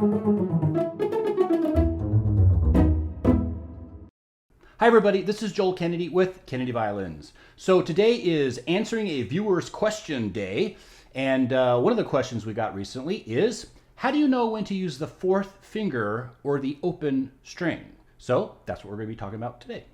Hi everybody, this is Joel Kennedy with Kennedy Violins. So today is answering a viewer's question day, and one of the questions we got recently is, how do you know when to use the fourth finger or the open string? So that's what we're going to be talking about today.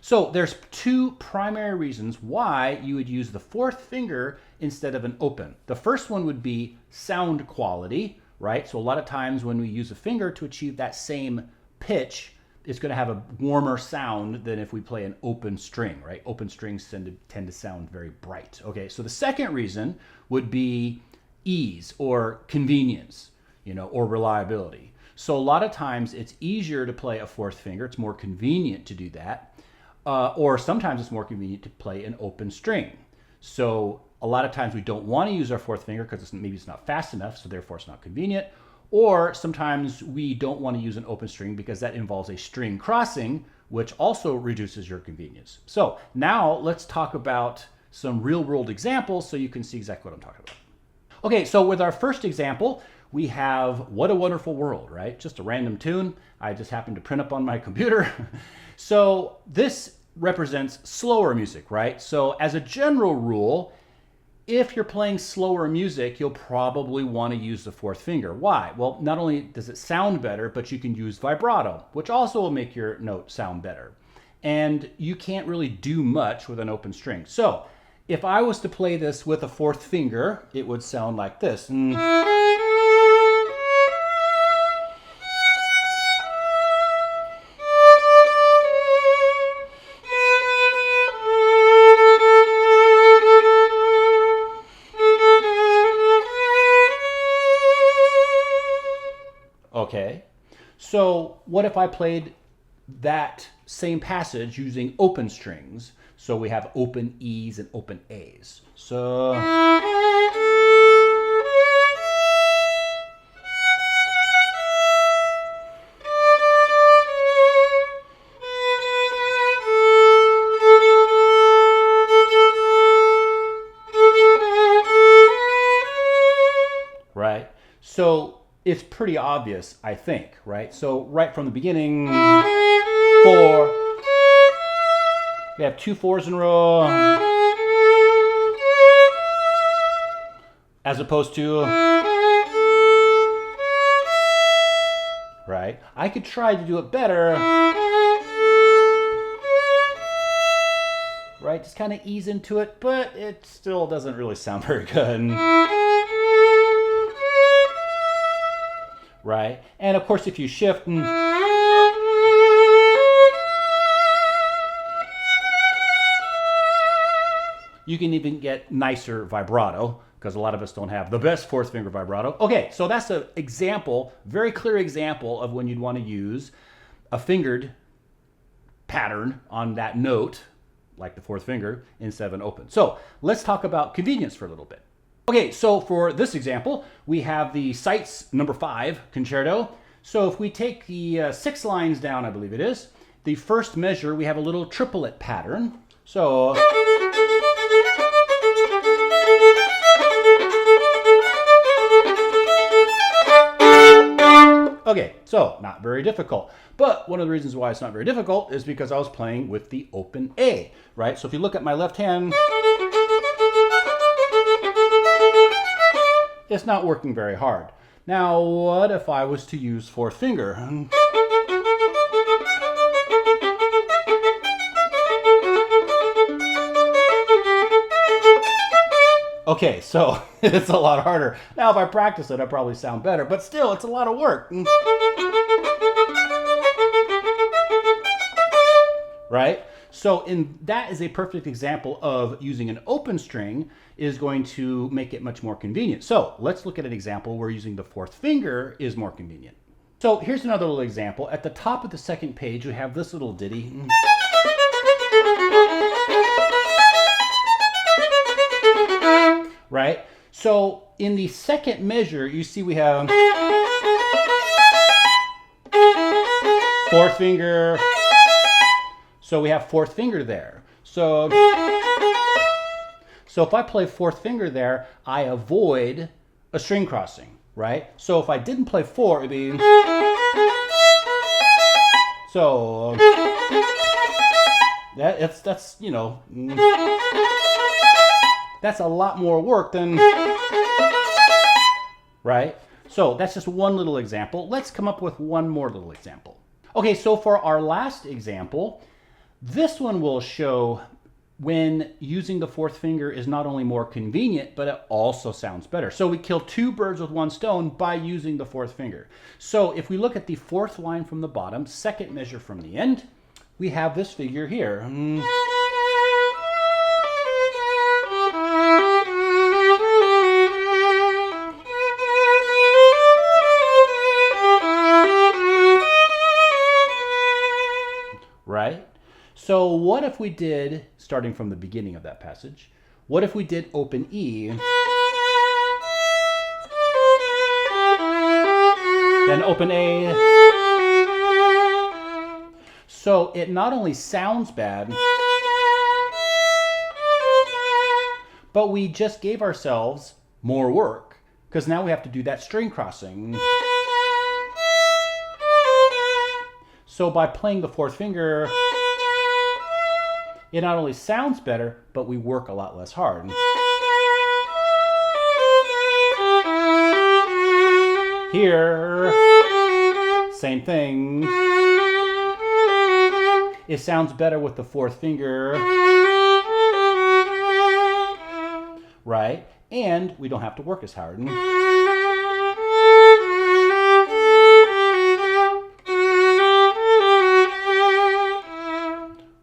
So there's two primary reasons why you would use the fourth finger instead of an open. The first one would be sound quality, right? So a lot of times when we use a finger to achieve that same pitch, it's going to have a warmer sound than if we play an open string, right? Open strings tend to sound very bright. Okay, so the second reason would be ease or convenience, or reliability. So a lot of times it's easier to play a fourth finger. It's more convenient to do that. Or sometimes it's more convenient to play an open string. So a lot of times we don't want to use our fourth finger because maybe it's not fast enough, so therefore it's not convenient. Or sometimes we don't want to use an open string because that involves a string crossing, which also reduces your convenience. So now let's talk about some real-world examples so you can see exactly what I'm talking about. Okay, so with our first example, we have What a Wonderful World, right? Just a random tune I just happened to print up on my computer. So this represents slower music, right? So as a general rule, if you're playing slower music, you'll probably want to use the fourth finger. Why? Well, not only does it sound better, but you can use vibrato, which also will make your note sound better. And you can't really do much with an open string. So if I was to play this with a fourth finger, it would sound like this. Okay, so what if I played that same passage using open strings? So we have open E's and open A's. So right? So it's pretty obvious, I think, right? So right from the beginning, 4, we have 2 4s in a row, as opposed to, right? I could try to do it better, right? Just kind of ease into it, but it still doesn't really sound very good. Right? And of course, if you shift, you can even get nicer vibrato, because a lot of us don't have the best fourth finger vibrato. Okay, so that's an example, very clear example of when you'd want to use a fingered pattern on that note, like the fourth finger, instead of an open. So let's talk about convenience for a little bit. Okay, so for this example, we have the Seitz number 5 concerto. So if we take the 6 lines down, I believe it is, the first measure, we have a little triplet pattern. So okay, so not very difficult. But one of the reasons why it's not very difficult is because I was playing with the open A, right? So if you look at my left hand, it's not working very hard. Now, what if I was to use fourth finger? Okay, so it's a lot harder. Now, if I practice it, I probably sound better, but still, it's a lot of work. Right? So that is a perfect example of using an open string is going to make it much more convenient. So let's look at an example where using the fourth finger is more convenient. So here's another little example. At the top of the second page, we have this little ditty. Right? So in the second measure, you see we have fourth finger. So we have fourth finger there. So if I play fourth finger there, I avoid a string crossing, right? So if I didn't play 4, it'd be... So that's you know, that's a lot more work than, right? So that's just one little example. Let's come up with one more little example. Okay, so for our last example, this one will show when using the 4th finger is not only more convenient, but it also sounds better. So we kill 2 birds with 1 stone by using the 4th finger. So if we look at the 4th line from the bottom, 2nd measure from the end, we have this figure here. Right? So what if we did, starting from the beginning of that passage, what if we did open E, then open A? So it not only sounds bad, but we just gave ourselves more work, because now we have to do that string crossing. So by playing the 4th finger, it not only sounds better, but we work a lot less hard. Here, same thing. It sounds better with the 4th finger, right? And we don't have to work as hard.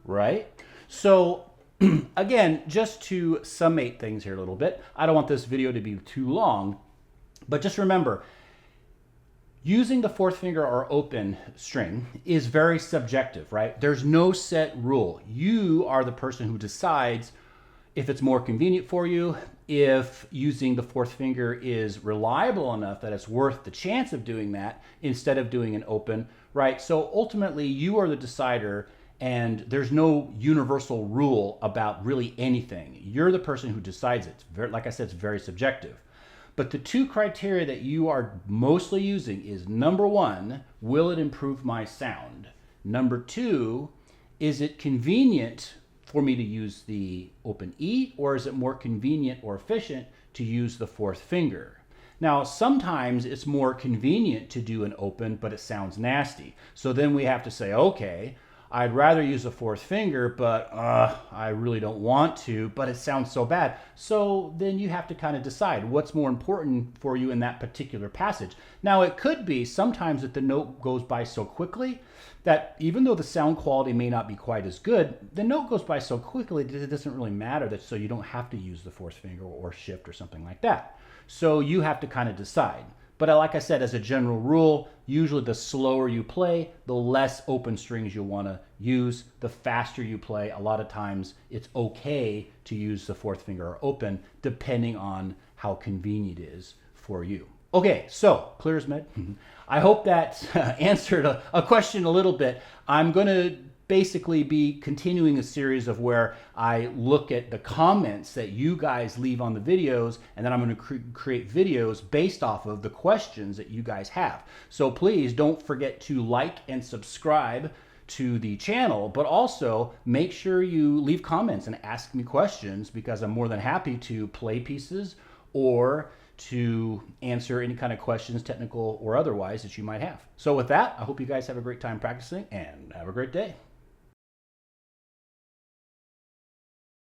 Right? So again, just to summate things here a little bit, I don't want this video to be too long, but just remember, using the 4th finger or open string is very subjective, right? There's no set rule. You are the person who decides if it's more convenient for you, if using the 4th finger is reliable enough that it's worth the chance of doing that instead of doing an open, right? So ultimately, you are the decider, and there's no universal rule about really anything. You're the person who decides it. Like I said, it's very subjective. But the 2 criteria that you are mostly using is, number 1, will it improve my sound? Number 2, is it convenient for me to use the open E, or is it more convenient or efficient to use the 4th finger? Now, sometimes it's more convenient to do an open, but it sounds nasty. So then we have to say, okay, I'd rather use a 4th finger, but I really don't want to, but it sounds so bad. So then you have to kind of decide what's more important for you in that particular passage. Now, it could be sometimes that the note goes by so quickly that even though the sound quality may not be quite as good, the note goes by so quickly that it doesn't really matter, that so you don't have to use the 4th finger or shift or something like that. So you have to kind of decide. But like I said, as a general rule, usually the slower you play, the less open strings you'll want to use. The faster you play, a lot of times it's okay to use the 4th finger or open, depending on how convenient it is for you. Okay, so clear as mud. I hope that answered a question a little bit. I'm going to basically be continuing a series of where I look at the comments that you guys leave on the videos, and then I'm going to create videos based off of the questions that you guys have. So please don't forget to like and subscribe to the channel, but also make sure you leave comments and ask me questions, because I'm more than happy to play pieces or to answer any kind of questions, technical or otherwise, that you might have. So with that, I hope you guys have a great time practicing and have a great day.